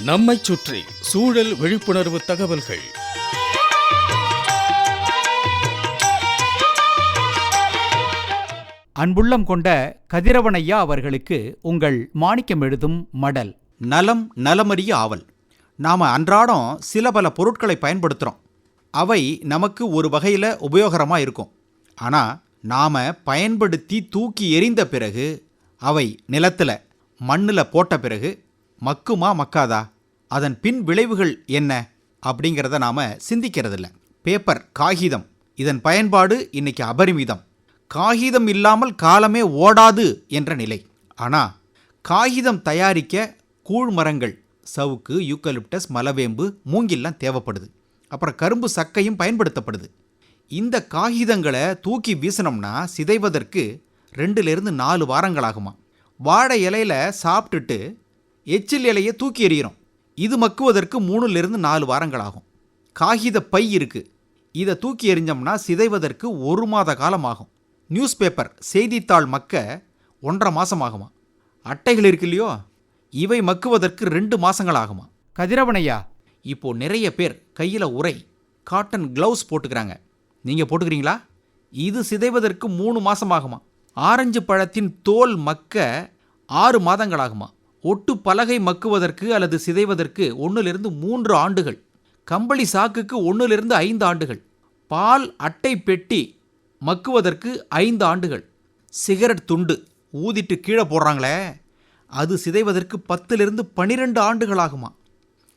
நம்மைச் சுற்றி சூழல் விழிப்புணர்வு தகவல்கள். அன்புள்ளம் கொண்ட கதிரவனையா அவர்களுக்கு உங்கள் மாணிக்கம் எழுதும் மடல். நலம் நலமறிய ஆவல். நாம் அன்றாடம் சில பல பொருட்களை பயன்படுத்துகிறோம். அவை நமக்கு ஒரு வகையில் உபயோகரமாக இருக்கும். ஆனால் நாம் பயன்படுத்தி தூக்கி எறிந்த பிறகு அவை நிலத்தில் மண்ணில் போட்ட பிறகு மக்குமா மக்காதா, அதன் பின் விளைவுகள் என்ன அப்படிங்கிறத நாம் சிந்திக்கிறதில்ல. பேப்பர், காகிதம், இதன் பயன்பாடு இன்னைக்கு அபரிமிதம். காகிதம் இல்லாமல் காலமே ஓடாது என்ற நிலை. ஆனால் காகிதம் தயாரிக்க கூழ் மரங்கள், சவுக்கு, யூக்கலிப்டஸ், மலவேம்பு, மூங்கில்லாம் தேவைப்படுது. அப்புறம் கரும்பு சக்கையும் பயன்படுத்தப்படுது. இந்த காகிதங்களை தூக்கி வீசினோம்னா சிதைவதற்கு 2-4 வாரங்கள் ஆகுமா. வாழை இலையில் சாப்பிட்டுட்டு எச்சில் இலையை தூக்கி எறிகிறோம். இது மக்குவதற்கு 3-4 வாரங்கள் ஆகும். காகித பை இருக்குது, இதை தூக்கி எறிஞ்சோம்னா சிதைவதற்கு 1 மாத காலம் ஆகும். நியூஸ் பேப்பர், செய்தித்தாள் மக்க 1.5 மாதம் ஆகுமா. அட்டைகள் இருக்கு இல்லையோ, இவை மக்குவதற்கு 2 மாதங்கள் ஆகுமா. கதிரவனையா, இப்போது நிறைய பேர் கையில் உரை, காட்டன் க்ளவுஸ் போட்டுக்கிறாங்க. நீங்கள் போட்டுக்கிறீங்களா? இது சிதைவதற்கு 3 மாதம் ஆகுமா. ஆரஞ்சு பழத்தின் தோல் மக்க 6 மாதங்கள் ஆகுமா. ஒட்டு பலகை மக்குவதற்கு அல்லது சிதைவதற்கு 1-3 ஆண்டுகள். கம்பளி சாக்குக்கு 1-5 ஆண்டுகள். பால் அட்டை பெட்டி மக்குவதற்கு 5 ஆண்டுகள். சிகரெட் துண்டு ஊதிட்டு கீழே போடுறாங்களே, அது சிதைவதற்கு 10-12 ஆண்டுகள் ஆகுமா.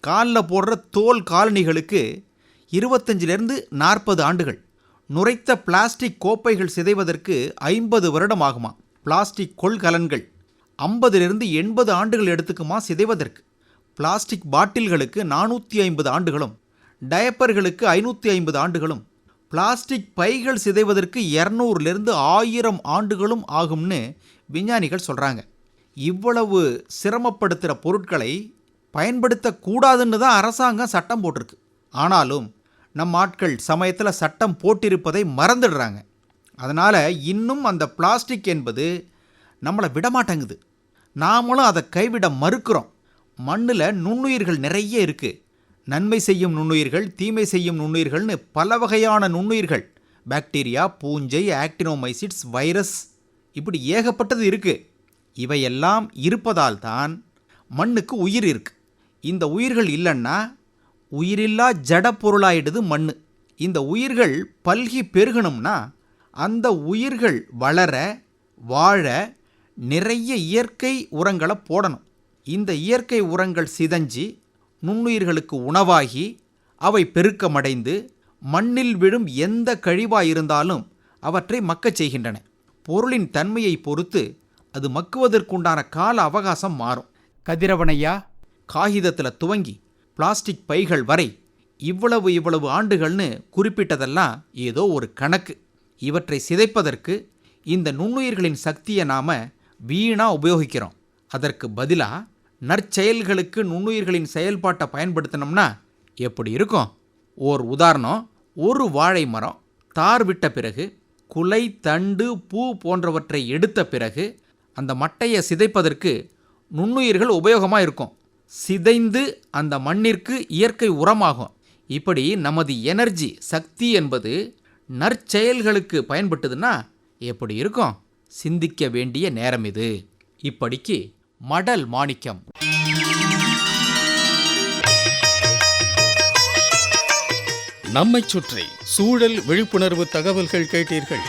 காலில் போடுற தோல் காலணிகளுக்கு 25-40 ஆண்டுகள். நுரைத்த பிளாஸ்டிக் கோப்பைகள் சிதைவதற்கு 50 வருடம் ஆகுமா. பிளாஸ்டிக் கொள்கலன்கள் 50-80 ஆண்டுகள் எடுத்துக்குமா சிதைவதற்கு. பிளாஸ்டிக் பாட்டில்களுக்கு 450 ஆண்டுகளும், டயப்பர்களுக்கு 550 ஆண்டுகளும், பிளாஸ்டிக் பைகள் சிதைவதற்கு 200-1000 ஆண்டுகளும் ஆகும்னு விஞ்ஞானிகள் சொல்கிறாங்க. இவ்வளவு சிரமப்படுத்துகிற பொருட்களை பயன்படுத்தக்கூடாதுன்னு தான் அரசாங்கம் சட்டம் போட்டிருக்கு. ஆனாலும் நம் ஆட்கள் சமயத்தில் சட்டம் போட்டிருப்பதை மறந்துடுறாங்க. அதனால் இன்னும் அந்த பிளாஸ்டிக் என்பது நம்மளை விடமாட்டேங்குது. நாமளும் அதை கைவிட மறுக்கிறோம். மண்ணில் நுண்ணுயிர்கள் நிறைய இருக்குது. நன்மை செய்யும் நுண்ணுயிர்கள், தீமை செய்யும் நுண்ணுயிர்கள்னு பல வகையான நுண்ணுயிர்கள், பாக்டீரியா, பூஞ்சை, ஆக்டினோமைசிட்ஸ், வைரஸ், இப்படி ஏகப்பட்டது இருக்குது. இவையெல்லாம் இருப்பதால் தான் மண்ணுக்கு உயிர் இருக்குது. இந்த உயிர்கள் இல்லைன்னா உயிரில்லா ஜட பொருளாயிடுது மண். இந்த உயிர்கள் பல்கி பெருகணும்னா அந்த உயிர்கள் வளர, வாழ நிறைய இயற்கை உரங்களை போடணும். இந்த இயற்கை உரங்கள் சிதைஞ்சி நுண்ணுயிர்களுக்கு உணவாகி அவை பெருக்கமடைந்து மண்ணில் விழும் எந்த கழிவாக இருந்தாலும் அவற்றை மக்கச் செய்கின்றன. பொருளின் தன்மையை பொறுத்து அது மக்குவதற்குண்டான கால அவகாசம் மாறும். கதிரவனையா, காகிதத்தில் துவங்கி பிளாஸ்டிக் பைகள் வரை இவ்வளவு ஆண்டுகள்னு குறிப்பிட்டதெல்லாம் ஏதோ ஒரு கணக்கு. இவற்றை சிதைப்பதற்கு இந்த நுண்ணுயிர்களின் சக்தியை நாம் வீணாக உபயோகிக்கிறோம். அதற்கு பதிலாக நற்செயல்களுக்கு நுண்ணுயிர்களின் செயல்பாட்டை பயன்படுத்தினோம்னா எப்படி இருக்கும்? ஓர் உதாரணம், ஒரு வாழை மரம் தார் விட்ட பிறகு குலை, தண்டு, பூ போன்றவற்றை எடுத்த பிறகு அந்த மட்டையை சிதைப்பதற்கு நுண்ணுயிர்கள் உபயோகமாக இருக்கும். சிதைந்து அந்த மண்ணிற்கு இயற்கை உரமாகும். இப்படி நமது எனர்ஜி, சக்தி என்பது நற்செயல்களுக்கு பயன்பட்டுதுன்னா எப்படி இருக்கும்? சிந்திக்க வேண்டிய நேரம் இது. இப்படிக்கு மடல் மாணிக்கம். நம்மைச் சுற்றி சூழல் விழிப்புணர்வு தகவல்கள் கேட்டீர்கள்.